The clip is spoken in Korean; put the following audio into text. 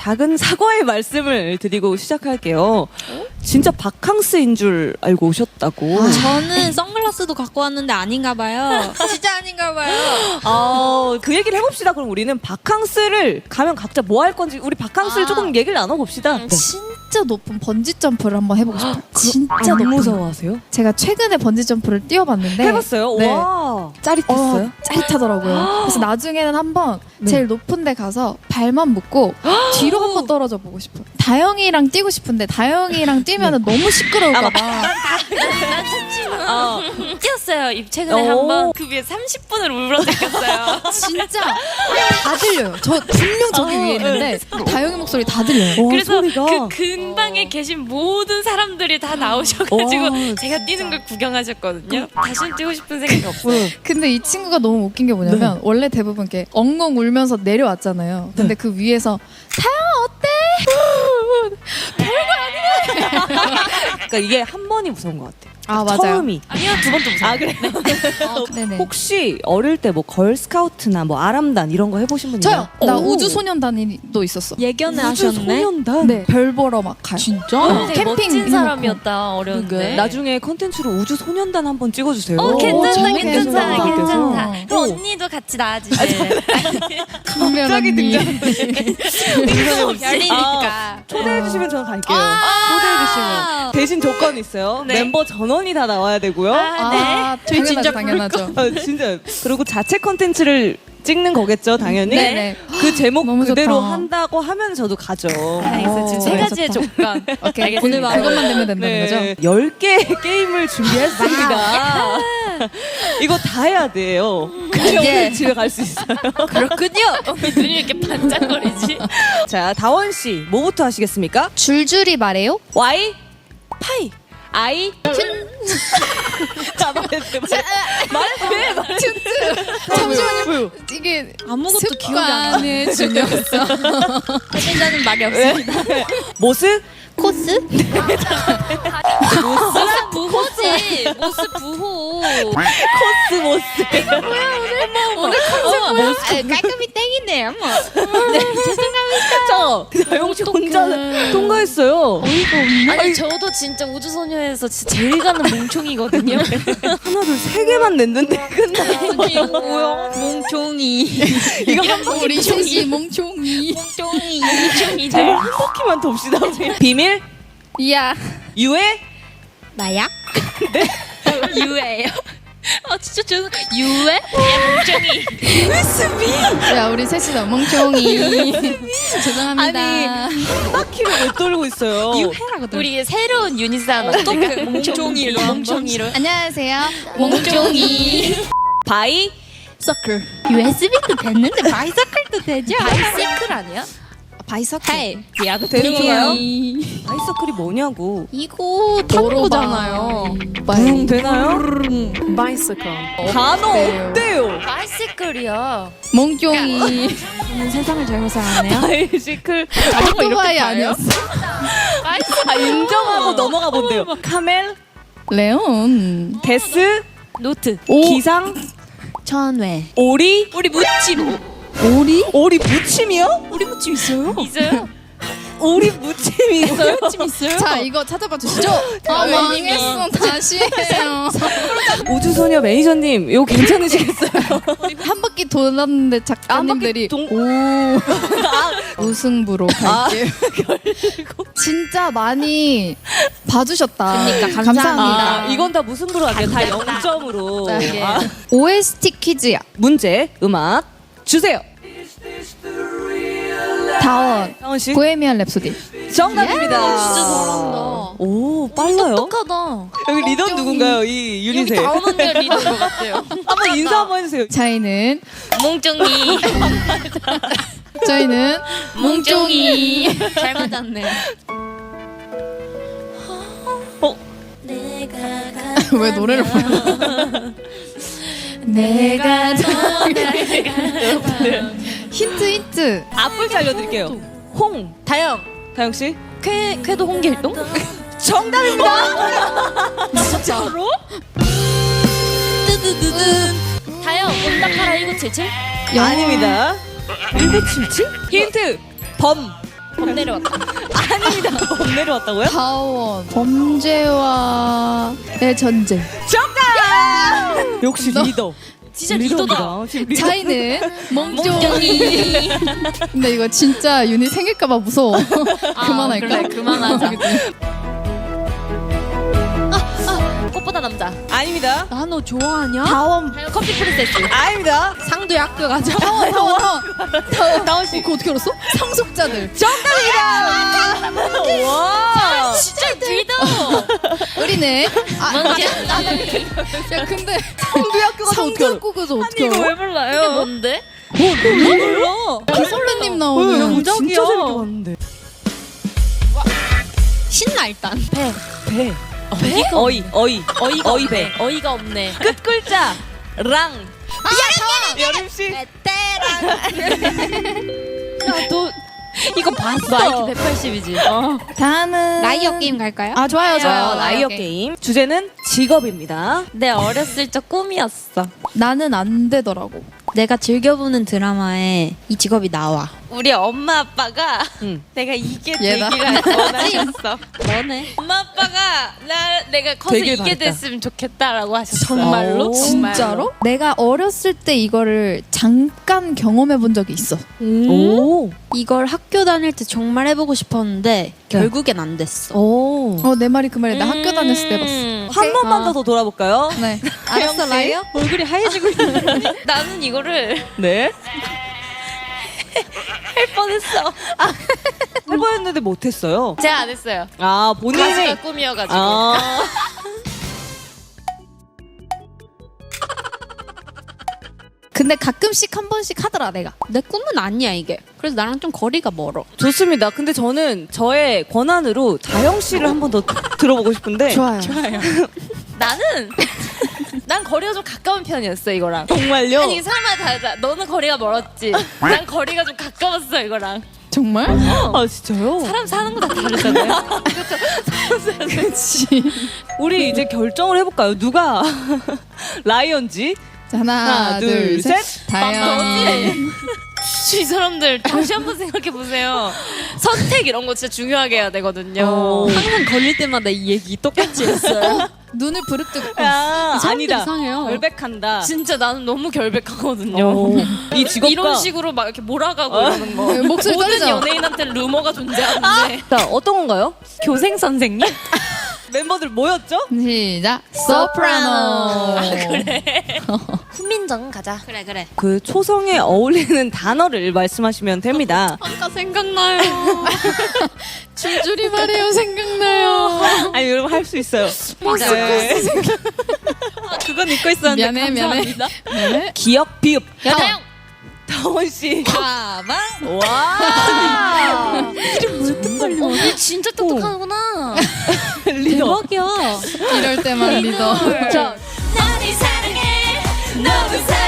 작은 사과의 말씀을 드리고 시작할게요. 진짜 바캉스인 줄 알고 오셨다고. 저는 선글라스도 갖고 왔는데 아닌가 봐요. 진짜 아닌가 봐요. 그 얘기를 해봅시다. 그럼 우리는 바캉스를 가면 각자 뭐 할 건지 우리 바캉스를 조금 얘기를 나눠봅시다. 네. 진짜 높은 번지 점프를 한번 해보고 싶어요. 진짜 안 높은. 무서워하세요? 제가 최근에 번지 점프를 뛰어봤는데 해봤어요? 네. 와, 짜릿했어요? 짜릿하더라고요. 그래서 나중에는 한번 제일 높은 데 가서 발만 묶고 뒤로 한번 떨어져 보고 싶어요. 다영이랑 뛰고 싶은데 다영이랑 뛰면 너무 시끄러울까봐. 뛰었어요. 최근에 오. 한번 그 위에 30분을 울어댔었어요. 진짜 다 들려요. 저 분명 저기 위에 있는데 다영이 목소리 다 들려요. 그래서 소리가. 그 근방에 계신 모든 사람들이 다 나오셔가지고 와, 제가 뛰는 걸 구경하셨거든요. 다시는 뛰고 싶은 생각이 없어요. 근데 이 친구가 너무 웃긴 게 뭐냐면 원래 대부분 이렇게 엉엉 울면서 내려왔잖아요. 근데 그 위에서 다영아 어때? 그러니까 이게 한 번이 무서운 것 같아요. 아 맞아요. 처음이. 아니요, 두 번도 무서워요. 아, 그래요? 네네. 혹시 어릴 때 뭐 걸스카우트나 뭐 아람단 이런 거 해보신 분 있나요? 저요. 나 오. 우주소년단도 있었어. 예견을 우주소년단? 네. 별 보러 막 가요. 진짜? 되게 캠핑 멋진 해놓고. 사람이었다. 어려운데. 나중에 컨텐츠로 우주소년단 한번 찍어주세요. 괜찮다, 재밌겠다. 괜찮다, 괜찮다. 오. 그럼 언니도 같이 나와주세요. 갑자기 열리니까. 초대해주시면 저는 갈게요. 초대해주시면. 대신 조건이 있어요. 네. 멤버 전원이 다 나와야 되고요. 아, 저희 진짜 당연하죠. 진짜. 그리고 자체 컨텐츠를 찍는 거겠죠, 당연히. 네네. 그 제목 너무 그대로 좋다. 한다고 하면 저도 가죠. 알겠어요. 지금 세 네, 가지의 좋다. 조건. 오케이. 알겠습니다. 오늘 그것만 되면 된다는 거죠? 10개의 게임을 준비했습니다. 이거 다 해야 돼요. 그래야 예. 오늘 집에 갈 수 있어요. 그렇군요. 눈이 이렇게 반짝거리지. 자, 다원씨, 뭐부터 하시겠습니까? 줄줄이 말해요? Y, 파이, I, 말해. 잠시만요. 이게 아무것도 기억이 안 나. 습관의 중요성. 해준다는 말이 없습니다. 모스, 코스? 모스 부호지. 모스 부호. 코스, 모스. 오늘 컨셉 깔끔히 땡이네. 어머. 네, 죄송합니다. 저, 다영씨 혼자 통과했어요. 아니 저도 진짜 우주소녀에서 진짜 제일 가는 몽총이거든요. 하나, 둘, 세 개만 냈는데 끝나. 이거 뭐야? 몽총이. 이거 한 바퀴, 우리 셋이 몽총이. 몽총이. 한 몽총이들. 바퀴만 돕시다. 비밀, 이야. 유해, 마약? 네. 유해예요. 아 진짜 저는 유해? 야 몽총이. 야, 우리 셋이 다 몽총이. 죄송합니다. 아니, 한 바퀴를 못 돌고 있어요. 유해라거든. 우리 새로운 유닛 하나 또 몽총이로 몽총이로. 안녕하세요. 몽총이. 바이, 서클. USB도 됐는데 바이서클도 되죠? 바이시클 아니야? 바이서클. 헤이 야구 되는 건가요? 이 바이서클이 뭐냐고. 이거 타는 거잖아요. 되나요? 바이서클. 단어 어때요? 어때요? 바이시클이야. 몽총이. 저는 세상을 잘못 살았네요. 바이시클. 오토바이 아니었어. 아, 인정하고 넘어가 본대요. 카멜, 레온. 데스, 노트. 기상, 천외. 오리, 우리 무침. 오리? 오리 무침이요? 우리 무침 있어요? 있어요? 오리 무침이 있어요? 무침 있어요? 자, 이거 찾아봐 주시죠. 아, 망했어. 다시 해요. 우주소녀 매니저님, 이거 괜찮으시겠어요? 한 바퀴 돌았는데 작가님들이 한 바퀴 오 우승부로 갈게요. 진짜 많이 봐주셨다. 그러니까 감사합니다. 아, 이건 다 무슨 부로 할게요? 다 0점으로. 네. 아, OST 퀴즈야. 문제, 음악 주세요. 다원. 다원 씨, 보헤미안 랩소디. 정답입니다. 진짜 잘한다. 오, 빨라요. 똑똑하다. 여기 리더 누군가요? 이 여기 유닛에. 다운 언니가 리더인 것 같아요. 한번 인사 한번 해주세요. 저희는 몽종이. 저희는 몽종이. 잘 맞았네. 어? 왜 노래를 불러? 내가 힌트. 앞글자 알려드릴게요. 홍. 다영. 다영 씨. 쾌도 홍길동? 정답입니다. 진짜로? 다영 온다카라 1977? 아닙니다. 1977? 힌트. 범. 범 내려왔다. 아닙니다. 범 내려왔다고요? 다원 범죄와의 전쟁. 역시 너- 리더. 진짜 리더다. 지금 리더. 차이는 멍종이. 근데 이거 진짜 유닛 생길까봐 무서워. 그만할까? 그래, 그만하자. 꽃보다 남자. 아닙니다. 나 너 좋아하냐? 다원 커피 프린세스. 아닙니다. 상두에 학교 가자. 다원 다원 씨. 그거 어떻게 알았어? 상속자들. 와. 진짜 리더. 우리는 뭔지 야 근데 상두학교가 상들국에서 어떻게 이거 알아? 왜 몰라요? 이게 뭔데? 몰라. 기선배님 나오는 진짜 재밌게 봤는데. 신나 일단. 배. 어이가 어이. 어이가 어이 없네. 배. 어이가 없네. 끝 글자. 랑. 여름 씨. 야너 이거 봤어? IQ 180이지. 다음은 라이어 게임 갈까요? 아 좋아요 좋아요. 라이어 게임. 주제는 직업입니다. 내 어렸을 적 꿈이었어. 나는 안 되더라고. 내가 즐겨보는 드라마에 이 직업이 나와. 우리 엄마 아빠가 응. 내가 이게 얘다. 되기를 원하셨어. 너네? 엄마 아빠가 내가 커서 되길 이게 바랬다. 됐으면 좋겠다라고 하셨어. 정말로? 진짜로? 내가 어렸을 때 이거를 잠깐 경험해 본 적이 있어. 오. 이걸 학교 다닐 때 정말 해보고 싶었는데 결국엔 안 됐어. 오. 내 말이 그 말이야. 나 학교 다녔을 때 봤어. 한 번만 더 돌아볼까요? 네. 알았어 라이어? 얼굴이 하얘지고 있는데 나는 이거를 네. 할 뻔했어. 해보였는데 못했어요. 제가 안 했어요. 아, 본인이. 가수가 꿈이어가지고. 아. 근데 가끔씩 한 번씩 하더라 내가. 내 꿈은 아니야 이게. 그래서 나랑 좀 거리가 멀어. 좋습니다. 근데 저는 저의 권한으로 다영 씨를 한 번 더 들어보고 싶은데. 좋아요. 나는 난 거리가 좀 가까운 편이었어 이거랑. 정말요? 아니 사람마다 다르다. 너는 거리가 멀었지. 난 거리가 좀 가까웠어 이거랑. 정말? 아, 진짜요? 사람 사는 거 다 다르잖아요. 그렇지. 우리 이제 결정을 해볼까요? 누가 라이언지? 자, 하나, 둘, 셋. 다영. 이 사람들 다시 한번 생각해 보세요. 선택 이런 거 진짜 중요하게 해야 되거든요. 항상 걸릴 때마다 이 얘기 똑같이 했어요. 눈을 부릅뜨고. 야, 사람들 아니다. 이상해요. 결백한다. 진짜 나는 너무 결백하거든요. 오. 이 직업과 이런 식으로 막 이렇게 몰아가고 이러는 거. 목소리 모든 떨리죠? 연예인한테 루머가 존재하는데. 자, 어떤 건가요? 교생 선생님? 멤버들 뭐였죠? 시작. 소프라노. 훈민정 가자. 그래. 그 초성에 어울리는 단어를 말씀하시면 됩니다. 아까 생각나요. 줄줄이 말해요. 생각나요. 아니, 여러분 할 수 있어요. 네. 그건 잊고 있었는데 미안해. 감사합니다. 네. 기억 비읍. 여다영. 다원 씨. 가방. 와. 진짜 똑똑하구나. 리더. 대박이야. 이럴 때만 리더. 자, 나를 사랑해. 너무 사랑해.